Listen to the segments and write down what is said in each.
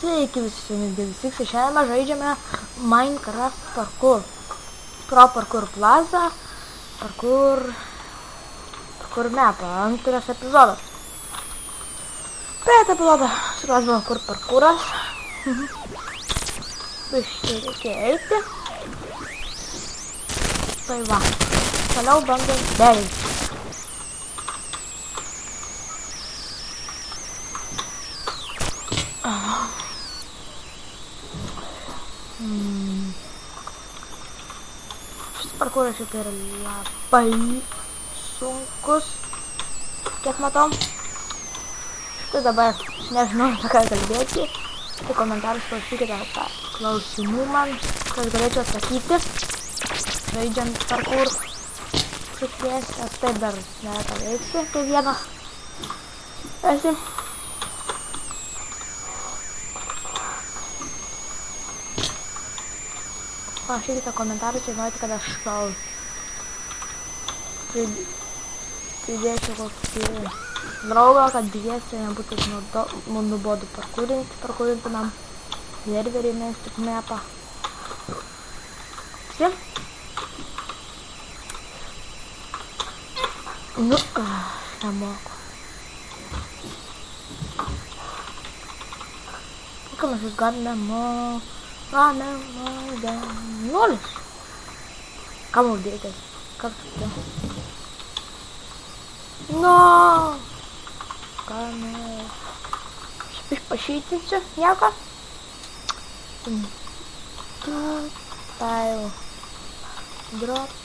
Sveiki visi, su jumis Devisix, šiandien mes žaidžiame Minecraft parkour. Pro parkour plaza, parkour mapą, antras epizodas. Praeitą epizodą surasime, kur parkouras. Biškai reikia eiti. Tai va, toliau bandom bereiti. Šis parkouras šiaip yra labai sunkus, kiek matom. Tai dabar nežinau, apie ką kalbėti. Tai komentarus parašykite tą klausimų man, kad galėčiau atsakyti, žaidžiant parkour šukės, nes taip dar nėra ką veikti, tai vienas esi. Parašykite komentarus, jei norite, kad aš gal pridėčiau kokį draugą, kad dviese nebūtų nuobodu parkūrintumėm serverį, mes tik mapą. Visi? Nu, nemoku. Kokią mes jūs galime nulis. Kam uždėkės? Kartu. No! Kam aš pašytinsiu nieko? Tile. Drops.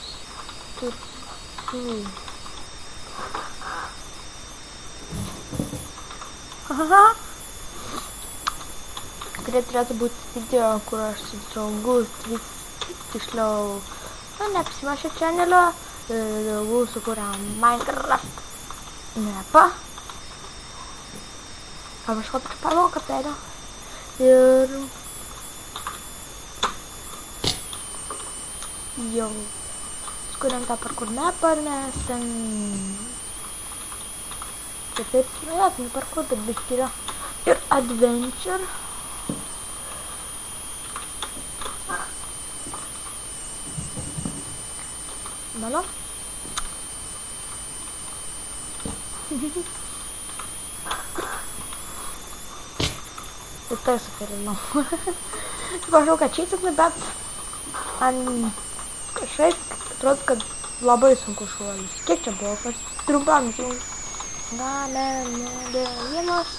Haha. Turėtų būti video, kur aš su draugu, tiksliau, neapsimašė channelio, draugu sukūrėm Minecraft mapą. Arba aš kokį pamoką perėjo. Ir jau sukūrėm tą parkour mapą ir mes ten taip norėtume parkour, bet biškį yra ir adventure. Mano? Ir tai sufirinau. Pažau, kad čytinai, bet man kažkaip atrodo, kad labai sunku šuolis. Kiek čia buvo? Aš trumpam žiūrėjau. Vienas.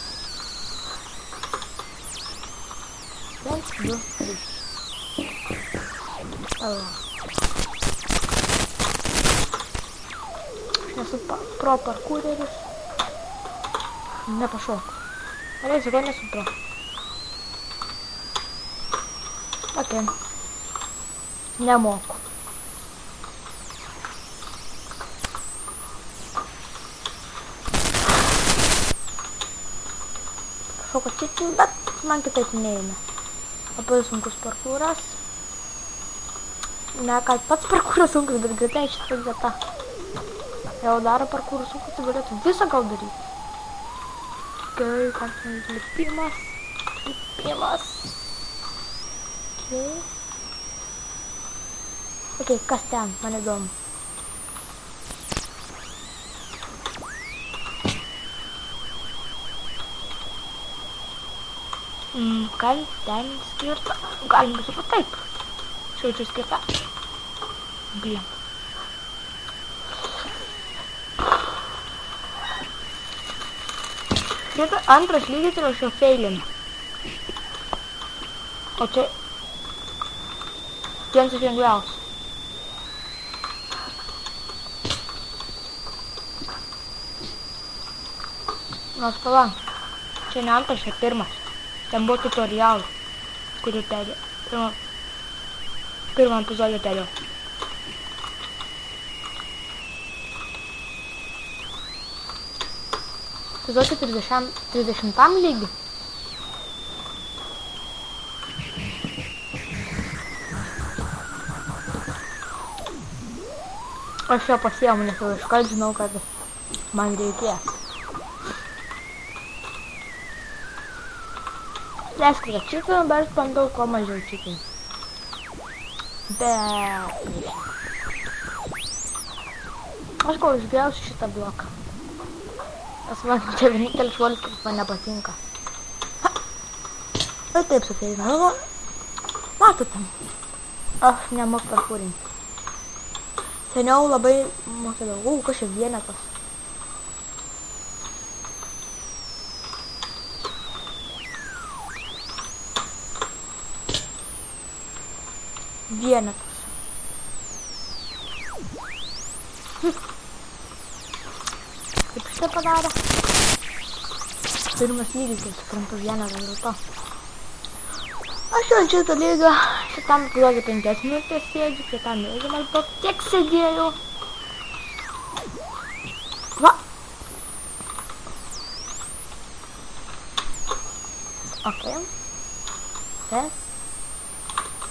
1, 2, 3. Nesu pro parkūreris. Nepašoku. Norėsiu, kad nesu pro. Ok. Nemoku. Pašoku čitin, bet man kitaip neina. Labai sunkus parkūras. Ne, kad pats parkūras sunkus, bet greitai šitą vietą. Jau daro parkūrų sunkus, tai galėtų visą gal daryti. Gerai, kartais lipimas. Ok, kas ten, man įdomu. Gal ten skirta, galim bus ir taip. Skaičiu skirta. Bijom. Šitą antras lygis ir aš jau feilinu. O čia vienas iš lengviausių. Nors palank. Čia ne antras, čia pirmas. Ten buvo tutorialų, kurį perėjau. Pirmą epizodą perėjau. Epizodą 30 lygį. Aš jo pasiėmu, nes jau iškart žinau, kad man reikės. Leiskite čipinu, bet bandau kuo mažiau čipinu. Bet... Aš gal išgriausiu šitą bloką. Nes man čia vienintelis šuolis, kuris man nepatinka. Ir taip suteina. Nu, matote, aš nemoku parkūrinti. Seniau labai mokėdavau, kas čia vienetas. Vienetas. Kaip šitą padarė? Pirmas lygis, kai suprantu vienetą dėl to. Aš jau šitą lygą, šitam blogai 5 minutės sėdžiu, šitam lygį maždaug tiek sėdėjau. Va! Ok. Taip.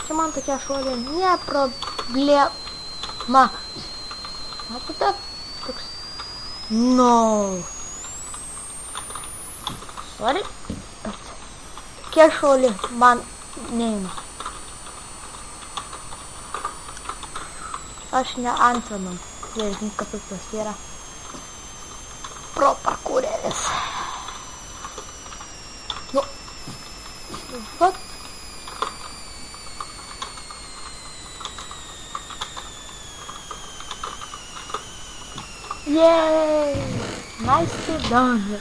Čia man tokia šuolė ne problema. Matote? Toks. No. Sorry. Bet tokia šuolė man neima. Aš ne antrinam. Žinai, kad tas yra pro parkūrėlis. Nu. Vat. Yay! Nicely done.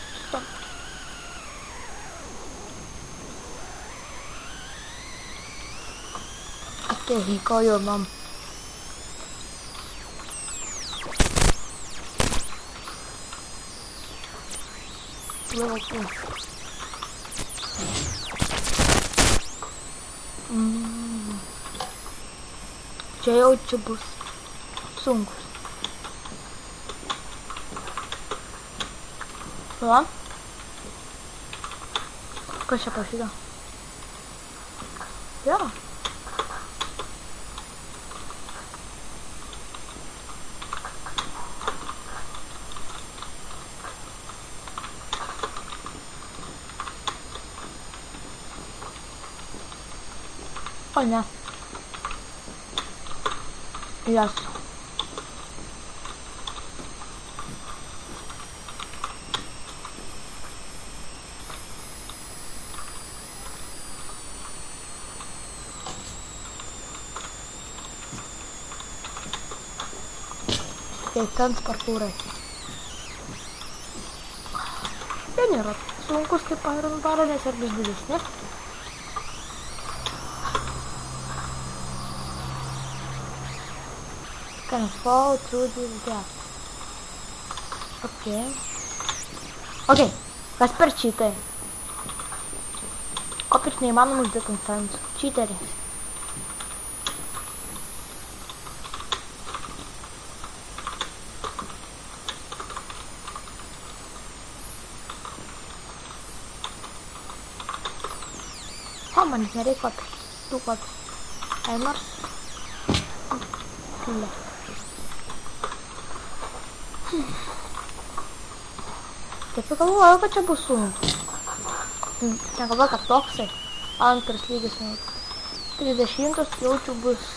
Okay, call your mom. Level 2. Čia jau čia bus sunkus. Va? Kas čia prasidėjo? Jo. O ne. Jas. Ten parkūrai. Tai nėra sunkus kaip Iron Baro, nes ir bus didesni. Can fall through this gap. Ok, kas per cheatai? Kopius neįmanoma uždėti ant sens. Cheateris. Man nereikia kopius. Du kopius. Ai nors. Ne. Taip galvoju, kad čia bus sunku. Negalvoju, kad toksai. Antras lygis. 30 jaučiu bus.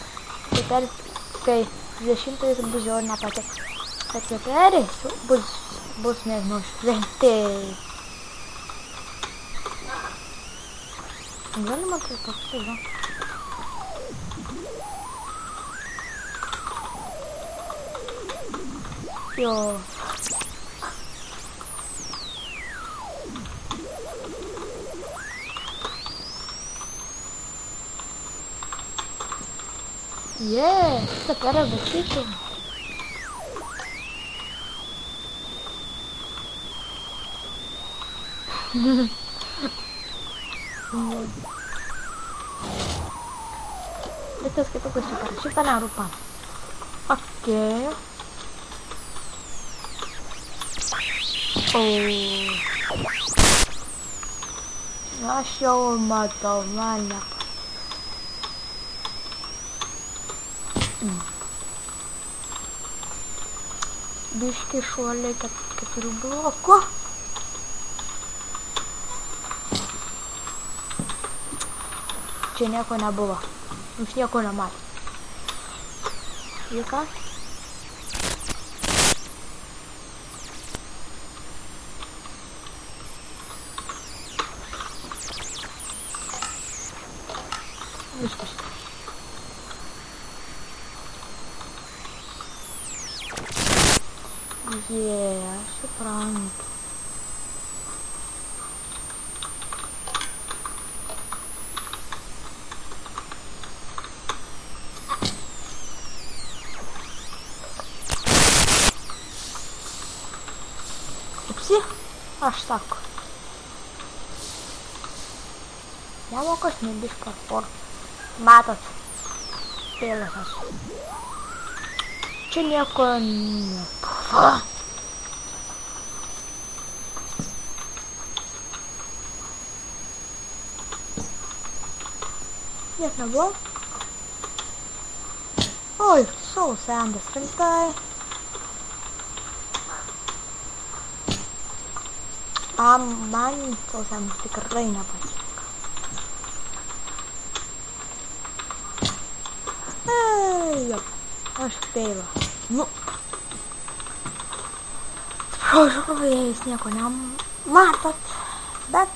Kai 30 bus jau nepatiks. Bet keturis bus nežinau šventai. Galima tai toksai, va. Jo. Šitą perą besytų. Itu kita kita narupan. Oke. Aš jau matau mane. Biški šuoliai 4 blokų. čia nieko nebuvo. Jūs nieko nematė. Ką? Viskas. Suprantu. Visi, aš sako. Nemokas nebiška sport. Matot, pėlas esu. Čia nieko nebuvo. Niek nebuvo. Oi, sausendas rimtai. Man sausendas tikrai nepatinka. Jop, aš pėlą. Nu. Atsiprašau, jais nieko nematot, bet...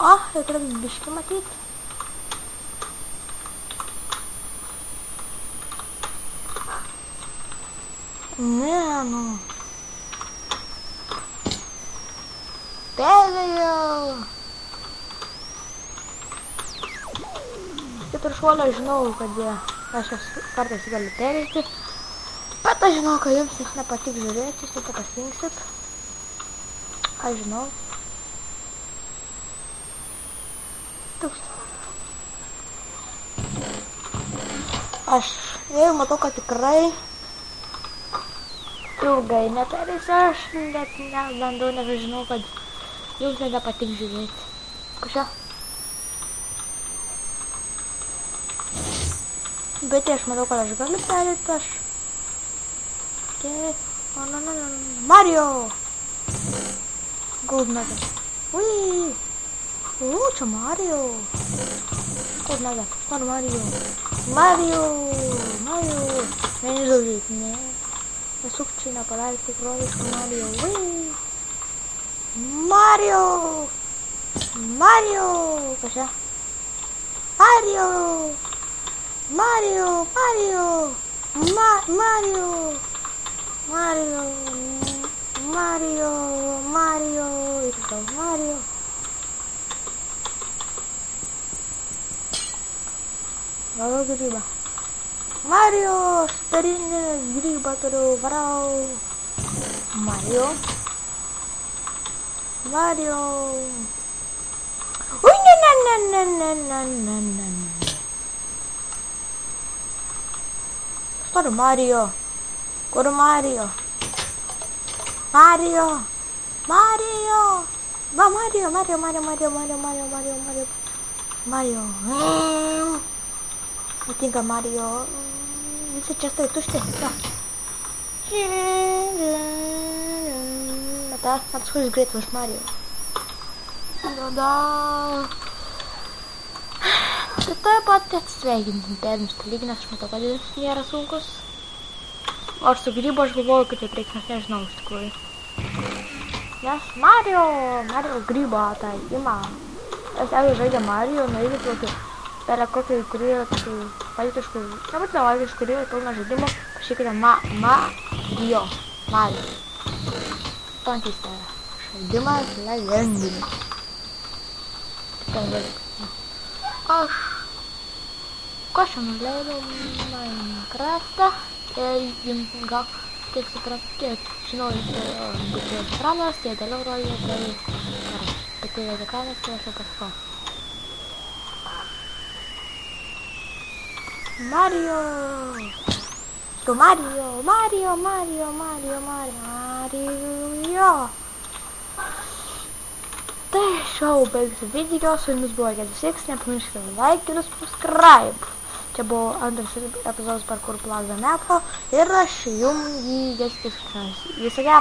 O, reikia biškį matyti. Ne, nu. Pėlėjau. Kaip ir šuolio žinau, kad aš kartais galiu perėti, bet aš žinau, kad jums jis nepatiks žiūrėti, jūs tai pasirinksit. Aš žinau. Toks. Aš jau matau, kad tikrai ilgai neperėsiu, aš net bandau, nes aš žinau, kad jums nepatiks žiūrėti. Kažką? Bet aš manau, kad aš galiu perėti, aš... Mario! Gold nugget. Ui! Čia Mario! Gold nugget. Noriu Mario. Mario! Mario! Nežaužyt, ne. Nesukčiai nepadarė tikrovišką Mario. Ui! Mario! Mario! Kažką? Mario! Mario, Mario, Mario, Mario, Mario, Mario, itu Mario. Lalu gribą. Mario, superinis gribą turiu, varau. Mario. Mario. Ui, ne. Kur Mario? Kur Mario? Mario! Mario! Va, Mario! Mario! Patinka Mario. Visi čia stai tušti. Mata, apskui greit už Mario. Tada... Tai taip pat atsisveikinti permesti lyginęs, aš matau, kad jis nėra sunkus. O aš su grybu aš galvoju, kad taip reikia, nes nežinau iš tikrųjų. Nes Mario grybo tai įman. Aš jeigu žaidė Mario, nueiti tokį per kokį, kurį yra tokį valgiškų, nebūtinai valgiškų, kurį yra pilna žaidimo, pašykite Mario. Pankys tai yra. Žaidimas legendinis. Ten vaizdas. Aš nuleidau Minecraftą ir jums gal tiek suprantu, tiek žinau, būtų ekranas, tiek toliau rodė, tai tiek ekranas, tai aš jau pasakau. Mario! Tu Mario! Tai šau baigsiu video, su jumis buvo Gedusix, nepamirškite like ir subscribe. Čia buvo antras epizodas Parkour Plaza Mepo ir aš jums jį dėsiu. Viso gero.